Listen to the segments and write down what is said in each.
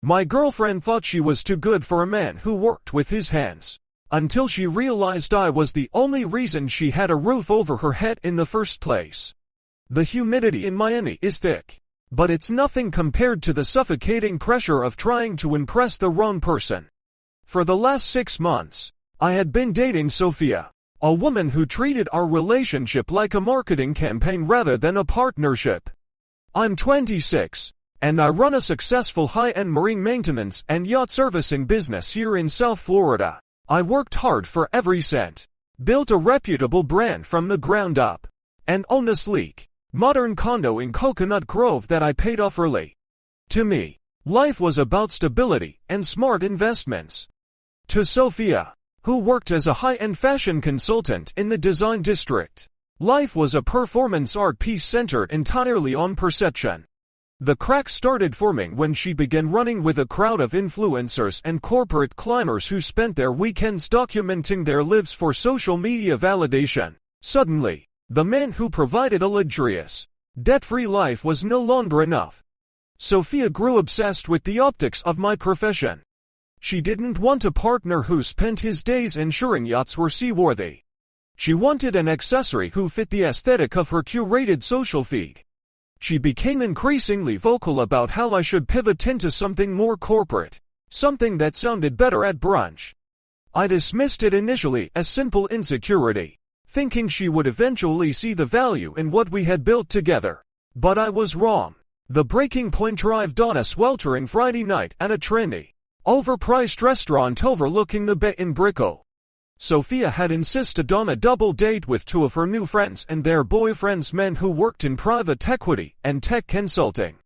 My girlfriend thought she was too good for a man who worked with his hands, until she realized I was the only reason she had a roof over her head in the first place. The humidity in Miami is thick, but it's nothing compared to the suffocating pressure of trying to impress the wrong person. For the last 6 months, I had been dating Sophia, a woman who treated our relationship like a marketing campaign rather than a partnership. I'm 26, and I run a successful high-end marine maintenance and yacht servicing business here in South Florida. I worked hard for every cent, built a reputable brand from the ground up, and own a sleek, modern condo in Coconut Grove that I paid off early. To me, life was about stability and smart investments. To Sophia, who worked as a high-end fashion consultant in the design district, life was a performance art piece centered entirely on perception. The cracks started forming when she began running with a crowd of influencers and corporate climbers who spent their weekends documenting their lives for social media validation. Suddenly, the man who provided a luxurious, debt-free life was no longer enough. Sophia grew obsessed with the optics of my profession. She didn't want a partner who spent his days ensuring yachts were seaworthy. She wanted an accessory who fit the aesthetic of her curated social feed. She became increasingly vocal about how I should pivot into something more corporate, something that sounded better at brunch. I dismissed it initially as simple insecurity, thinking she would eventually see the value in what we had built together. But I was wrong. The breaking point arrived on a sweltering Friday night at a trendy, overpriced restaurant overlooking the bay in Brickell. Sophia had insisted on a double date with 2 of her new friends and their boyfriends, men who worked in private equity and tech consulting.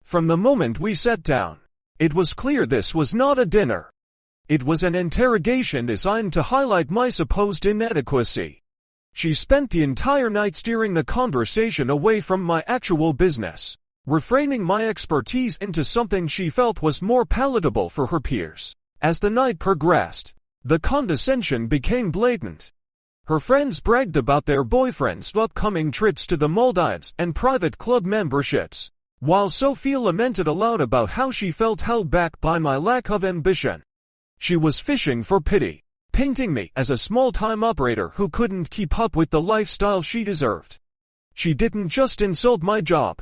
From the moment we sat down, it was clear this was not a dinner. It was an interrogation designed to highlight my supposed inadequacy. She spent the entire night steering the conversation away from my actual business, reframing my expertise into something she felt was more palatable for her peers. As the night progressed, the condescension became blatant. Her friends bragged about their boyfriends' upcoming trips to the Maldives and private club memberships, while Sophia lamented aloud about how she felt held back by my lack of ambition. She was fishing for pity, painting me as a small-time operator who couldn't keep up with the lifestyle she deserved. She didn't just insult my job.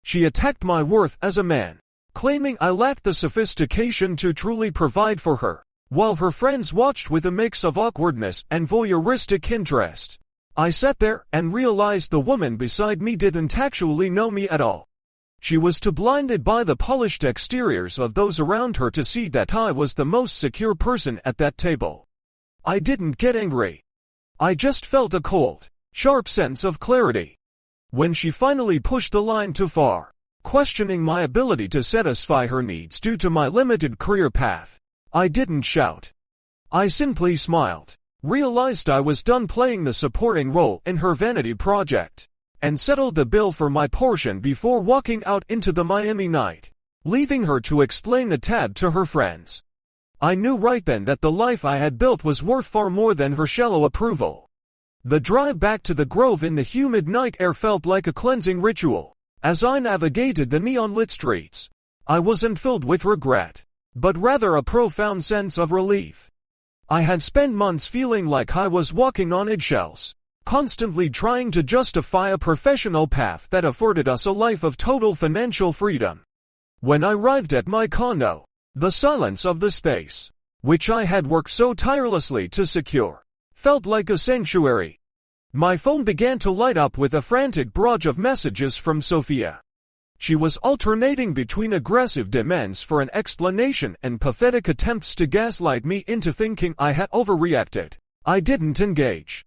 She attacked my worth as a man, claiming I lacked the sophistication to truly provide for her. While her friends watched with a mix of awkwardness and voyeuristic interest, I sat there and realized the woman beside me didn't actually know me at all. She was too blinded by the polished exteriors of those around her to see that I was the most secure person at that table. I didn't get angry. I just felt a cold, sharp sense of clarity. When she finally pushed the line too far, questioning my ability to satisfy her needs due to my limited career path, I didn't shout. I simply smiled, realized I was done playing the supporting role in her vanity project, and settled the bill for my portion before walking out into the Miami night, leaving her to explain the tab to her friends. I knew right then that the life I had built was worth far more than her shallow approval. The drive back to the Grove in the humid night air felt like a cleansing ritual. As I navigated the neon-lit streets, I wasn't filled with regret, but rather a profound sense of relief. I had spent months feeling like I was walking on eggshells, constantly trying to justify a professional path that afforded us a life of total financial freedom. When I arrived at my condo, the silence of the space, which I had worked so tirelessly to secure, felt like a sanctuary. My phone began to light up with a frantic barrage of messages from Sophia. She was alternating between aggressive demands for an explanation and pathetic attempts to gaslight me into thinking I had overreacted. I didn't engage.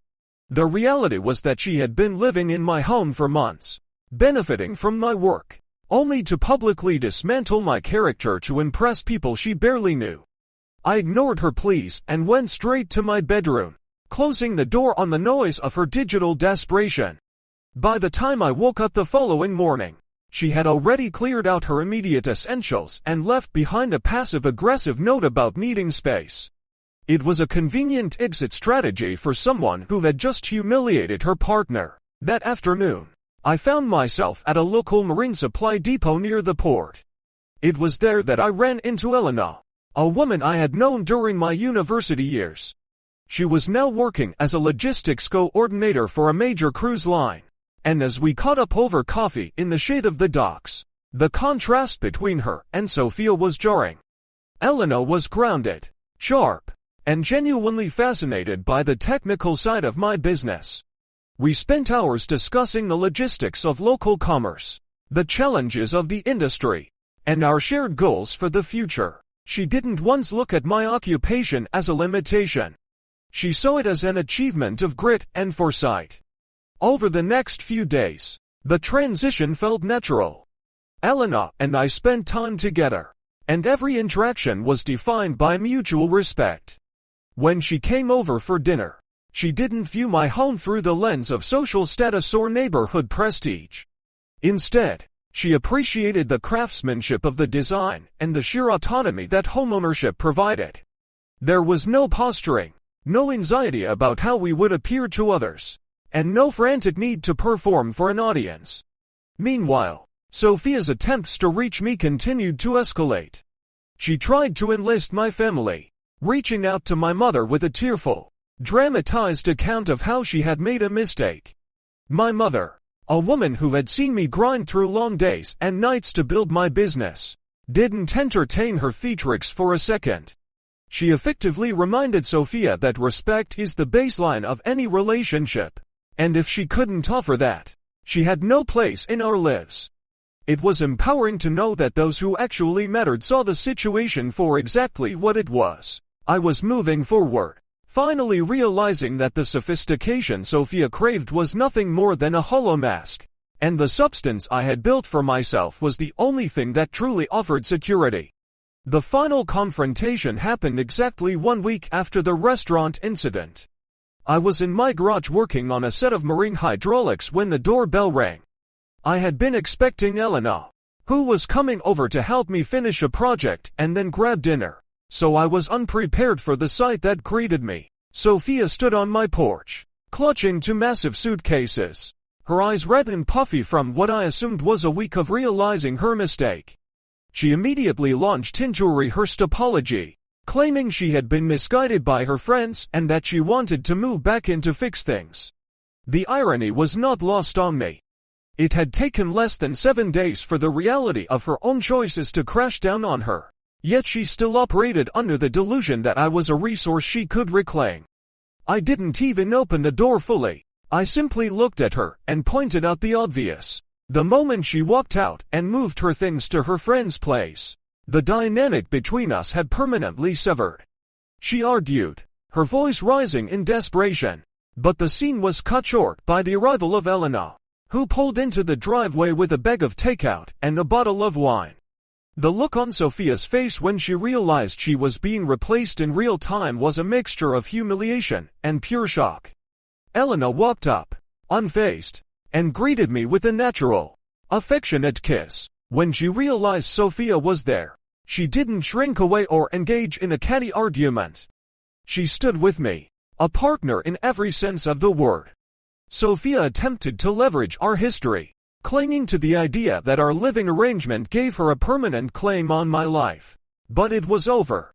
The reality was that she had been living in my home for months, benefiting from my work, only to publicly dismantle my character to impress people she barely knew. I ignored her pleas and went straight to my bedroom, closing the door on the noise of her digital desperation. By the time I woke up the following morning, she had already cleared out her immediate essentials and left behind a passive-aggressive note about needing space. It was a convenient exit strategy for someone who had just humiliated her partner. That afternoon, I found myself at a local marine supply depot near the port. It was there that I ran into Elena, a woman I had known during my university years. She was now working as a logistics coordinator for a major cruise line, and as we caught up over coffee in the shade of the docks, the contrast between her and Sophia was jarring. Elena was grounded, sharp, and genuinely fascinated by the technical side of my business. We spent hours discussing the logistics of local commerce, the challenges of the industry, and our shared goals for the future. She didn't once look at my occupation as a limitation. She saw it as an achievement of grit and foresight. Over the next few days, the transition felt natural. Elena and I spent time together, and every interaction was defined by mutual respect. When she came over for dinner, she didn't view my home through the lens of social status or neighborhood prestige. Instead, she appreciated the craftsmanship of the design and the sheer autonomy that homeownership provided. There was no posturing, no anxiety about how we would appear to others, and no frantic need to perform for an audience. Meanwhile, Sophia's attempts to reach me continued to escalate. She tried to enlist my family, reaching out to my mother with a tearful, dramatized account of how she had made a mistake. My mother, a woman who had seen me grind through long days and nights to build my business, didn't entertain her theatrics for a second. She effectively reminded Sophia that respect is the baseline of any relationship, and if she couldn't offer that, she had no place in our lives. It was empowering to know that those who actually mattered saw the situation for exactly what it was. I was moving forward, finally realizing that the sophistication Sophia craved was nothing more than a hollow mask, and the substance I had built for myself was the only thing that truly offered security. The final confrontation happened exactly 1 week after the restaurant incident. I was in my garage working on a set of marine hydraulics when the doorbell rang. I had been expecting Elena, who was coming over to help me finish a project and then grab dinner, so I was unprepared for the sight that greeted me. Sophia stood on my porch, clutching two massive suitcases, her eyes red and puffy from what I assumed was a week of realizing her mistake. She immediately launched into a rehearsed apology, claiming she had been misguided by her friends and that she wanted to move back in to fix things. The irony was not lost on me. It had taken less than 7 days for the reality of her own choices to crash down on her. Yet she still operated under the delusion that I was a resource she could reclaim. I didn't even open the door fully. I simply looked at her and pointed out the obvious. The moment she walked out and moved her things to her friend's place, the dynamic between us had permanently severed. She argued, her voice rising in desperation, but the scene was cut short by the arrival of Elena, who pulled into the driveway with a bag of takeout and a bottle of wine. The look on Sophia's face when she realized she was being replaced in real time was a mixture of humiliation and pure shock. Elena walked up, unfazed, and greeted me with a natural, affectionate kiss. When she realized Sophia was there, she didn't shrink away or engage in a catty argument. She stood with me, a partner in every sense of the word. Sophia attempted to leverage our history, clinging to the idea that our living arrangement gave her a permanent claim on my life. But it was over.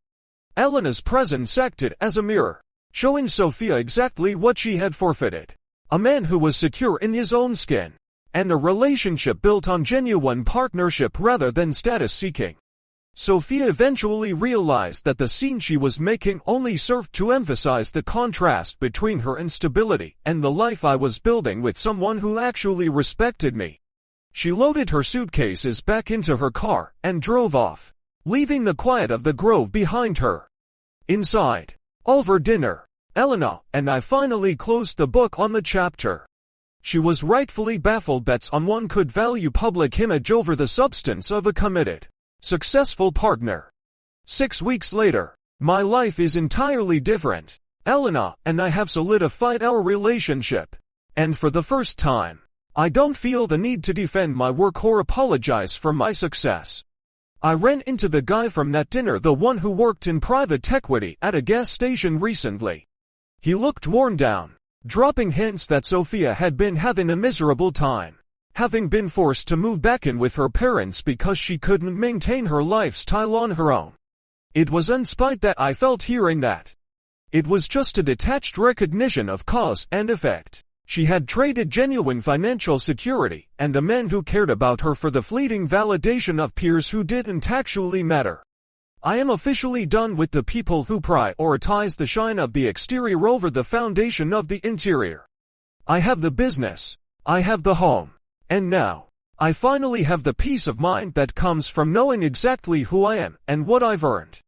Elena's presence acted as a mirror, showing Sophia exactly what she had forfeited. A man who was secure in his own skin, and a relationship built on genuine partnership rather than status seeking. Sophia eventually realized that the scene she was making only served to emphasize the contrast between her instability and the life I was building with someone who actually respected me. She loaded her suitcases back into her car and drove off, leaving the quiet of the grove behind her. Inside, over dinner, Elena and I finally closed the book on the chapter. She was rightfully baffled that someone could value public image over the substance of a committed, successful partner. 6 weeks later, my life is entirely different. Elena and I have solidified our relationship, and for the first time, I don't feel the need to defend my work or apologize for my success. I ran into the guy from that dinner, the one who worked in private equity at a gas station recently. He looked worn down, dropping hints that Sophia had been having a miserable time. having been forced to move back in with her parents because she couldn't maintain her lifestyle on her own. It was unspite that I felt hearing that. It was just a detached recognition of cause and effect. She had traded genuine financial security and the men who cared about her for the fleeting validation of peers who didn't actually matter. I am officially done with the people who prioritize the shine of the exterior over the foundation of the interior. I have the business. I have the home. And now, I finally have the peace of mind that comes from knowing exactly who I am and what I've earned.